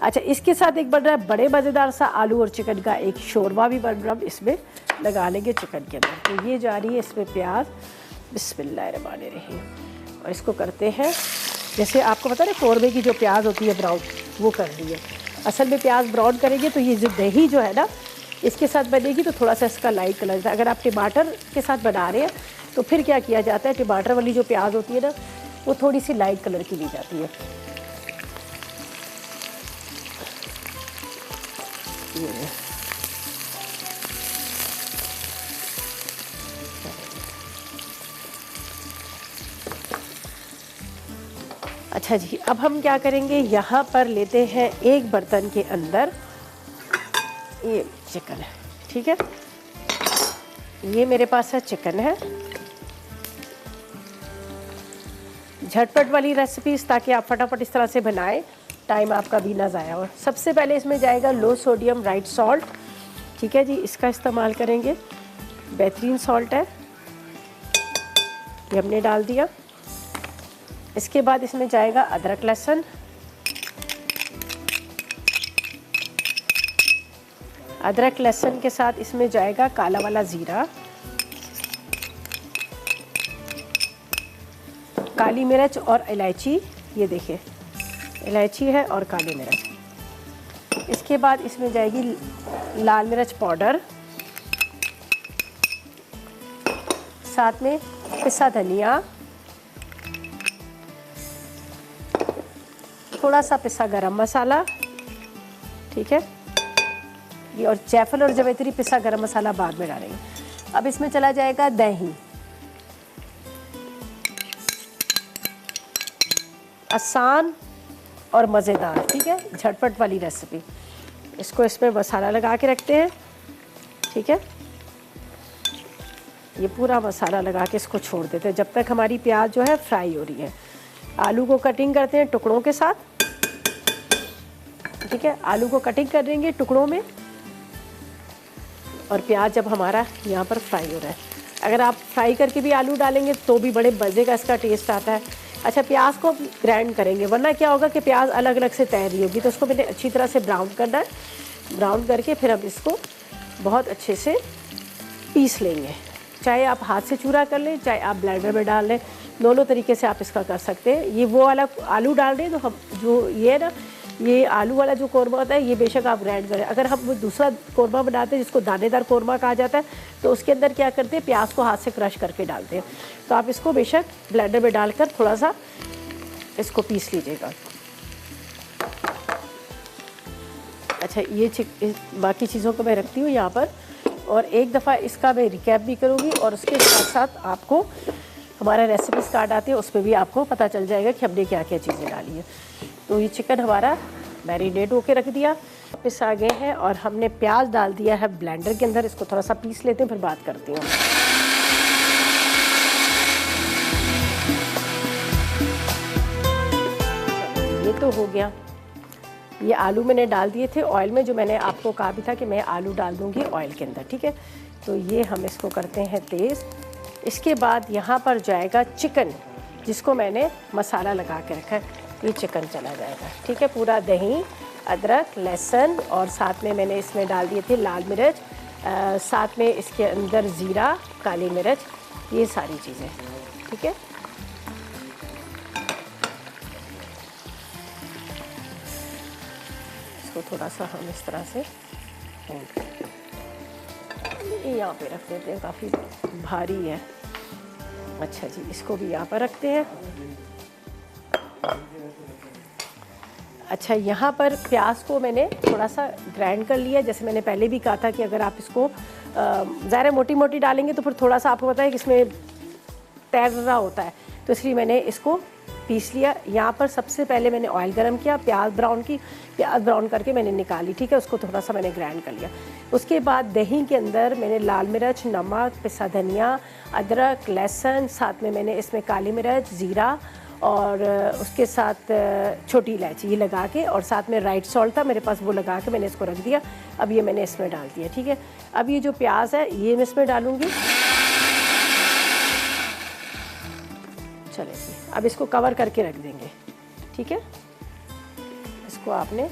अच्छा, इसके साथ एक बन रहा है बड़े मज़ेदार सा आलू और चिकन का एक शोरबा भी बन रहा है, इसमें लगा लेंगे चिकन के अंदर। तो ये जा रही है इसमें प्याज, बिस्मिल्लाहिर्रहमानिर्रहीम, और इसको करते हैं जैसे आपको पता है कौरमे की जो प्याज होती है ब्राउन, वो कर रही है। असल में प्याज ब्राउन करेंगे तो ये जो दही जो है ना इसके साथ बनेगी तो थोड़ा सा इसका लाइट कलर था। अगर आप टमाटर के साथ बना रहे हैं तो फिर क्या किया जाता है, टमाटर वाली जो प्याज होती है ना वो थोड़ी सी लाइट कलर की ली जाती है। ये अच्छा जी, अब हम क्या करेंगे, यहाँ पर लेते हैं एक बर्तन के अंदर ये चिकन है, ठीक है। ये मेरे पास है चिकन है, झटपट वाली रेसिपीज ताकि आप फटाफट इस तरह से बनाएं, टाइम आपका भी ना ज़ाया हो। सबसे पहले इसमें जाएगा लो सोडियम राइट सॉल्ट, ठीक है जी, इसका इस्तेमाल करेंगे, बेहतरीन सॉल्ट है, ये हमने डाल दिया। इसके बाद इसमें जाएगा अदरक लहसुन, अदरक लहसुन के साथ इसमें जाएगा काला वाला ज़ीरा, काली मिर्च और इलायची, ये देखिए इलायची है और काली मिर्च। इसके बाद इसमें जाएगी लाल मिर्च पाउडर, साथ में पिसा धनिया, थोड़ा सा पिसा गरम मसाला, ठीक है, ये और जायफल और जवैत्री पिसा गरम मसाला बाद में डालेंगे। अब इसमें चला जाएगा दही, आसान और मज़ेदार, ठीक है, झटपट वाली रेसिपी। इसको इसमें मसाला लगा के रखते हैं, ठीक है, ये पूरा मसाला लगा के इसको छोड़ देते हैं जब तक हमारी प्याज जो है फ्राई हो रही है। आलू को कटिंग करते हैं टुकड़ों के साथ, ठीक है, आलू को कटिंग कर देंगे टुकड़ों में, और प्याज जब हमारा यहाँ पर फ्राई हो रहा है, अगर आप फ्राई करके भी आलू डालेंगे तो भी बड़े मज़े का इसका टेस्ट आता है। अच्छा, प्याज को ग्राइंड करेंगे वरना क्या होगा कि प्याज अलग अलग से तैर रही होगी, तो उसको मैंने अच्छी तरह से ब्राउन करना है, ब्राउन करके फिर हम इसको बहुत अच्छे से पीस लेंगे। चाहे आप हाथ से चूरा कर लें, चाहे आप ब्लेंडर में डाल लें, दोनों तरीके से आप इसका कर सकते हैं। ये वो वाला आलू डाल दें तो हम जो ये है ना, ये आलू वाला जो कौरमा होता है ये बेशक आप ग्राइंड करें। अगर हम वो दूसरा कौरमा बनाते हैं जिसको दानेदार कौरमा कहा जाता है, तो उसके अंदर क्या करते हैं, प्याज को हाथ से क्रश करके डालते हैं। तो आप इसको बेशक ब्लेंडर में डालकर थोड़ा सा इसको पीस लीजिएगा। अच्छा, ये बाकी चीज़ों को मैं रखती हूँ यहाँ पर, और एक दफ़ा इसका मैं रिकैप भी करूँगी, और उसके साथ साथ आपको हमारा रेसिपीज़ कार्ड आते हैं उस पर भी आपको पता चल जाएगा कि हमने क्या क्या चीज़ें डाली है। तो ये चिकन हमारा मैरिनेट होके रख दिया, वापस आ गए हैं और हमने प्याज डाल दिया है ब्लेंडर के अंदर। इसको थोड़ा सा पीस लेते हैं, फिर बात करती हूँ। ये तो हो गया, ये आलू मैंने डाल दिए थे ऑयल में, जो मैंने आपको कहा भी था कि मैं आलू डाल दूँगी ऑयल के अंदर, ठीक है। तो ये हम इसको करते हैं तेज़। इसके बाद यहाँ पर जाएगा चिकन, जिसको मैंने मसाला लगा के रखा है, ये चिकन चला जाएगा, ठीक है। पूरा दही, अदरक, लहसुन, और साथ में मैंने इसमें डाल दिए थे लाल मिर्च, साथ में इसके अंदर ज़ीरा, काली मिर्च, ये सारी चीज़ें, ठीक है। इसको थोड़ा सा हम इस तरह से यहाँ पे रख देते हैं, काफ़ी भारी है। अच्छा जी, इसको भी यहाँ पर रखते हैं। अच्छा, यहाँ पर प्याज को मैंने थोड़ा सा ग्राइंड कर लिया, जैसे मैंने पहले भी कहा था कि अगर आप इसको ज़रा मोटी मोटी डालेंगे तो फिर थोड़ा सा आपको पता है कि इसमें तैर रहा होता है, तो इसलिए मैंने इसको पीस लिया। यहाँ पर सबसे पहले मैंने ऑयल गरम किया, प्याज ब्राउन की, प्याज ब्राउन करके मैंने निकाली, ठीक है, उसको थोड़ा सा मैंने ग्राइंड कर लिया। उसके बाद दही के अंदर मैंने लाल मिर्च, नमक, पिसा धनिया, अदरक, लहसुन, साथ में मैंने इसमें काली मिर्च, ज़ीरा, और उसके साथ छोटी इलायची, ये लगा के, और साथ में राइट सॉल्ट था मेरे पास, वो लगा के मैंने इसको रख दिया। अब ये मैंने इसमें डाल दिया, ठीक है। अब ये जो प्याज है ये मैं इसमें डालूँगी। चले जी, अब इसको कवर करके रख देंगे, ठीक है। इसको आपने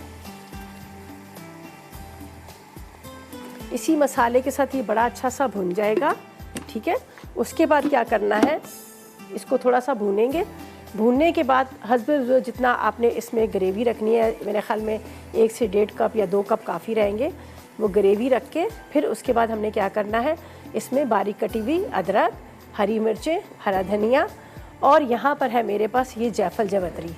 इसी मसाले के साथ ये बड़ा अच्छा सा भुन जाएगा, ठीक है। उसके बाद क्या करना है, इसको थोड़ा सा भूनेंगे। भूनने के बाद हस्ब जितना आपने इसमें ग्रेवी रखनी है, मेरे ख्याल में 1 से 1.5 कप या 2 कप काफ़ी रहेंगे, वो ग्रेवी रख के फिर उसके बाद हमने क्या करना है, इसमें बारीक कटी हुई अदरक, हरी मिर्चें, हरा धनिया, और यहाँ पर है मेरे पास ये जायफल जावित्री।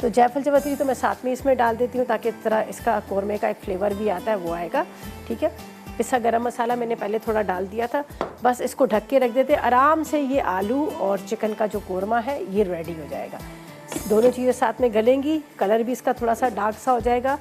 तो जायफल जावित्री तो मैं साथ में इसमें डाल देती हूँ ताकि तरह इसका कौरमे का एक फ्लेवर भी आता है, वो आएगा, ठीक है। पिसा गरम मसाला मैंने पहले थोड़ा डाल दिया था। बस इसको ढक के रख देते, आराम से ये आलू और चिकन का जो कौरमा है ये रेडी हो जाएगा। दोनों चीज़ें साथ में गलेंगी, कलर भी इसका थोड़ा सा डार्क सा हो जाएगा।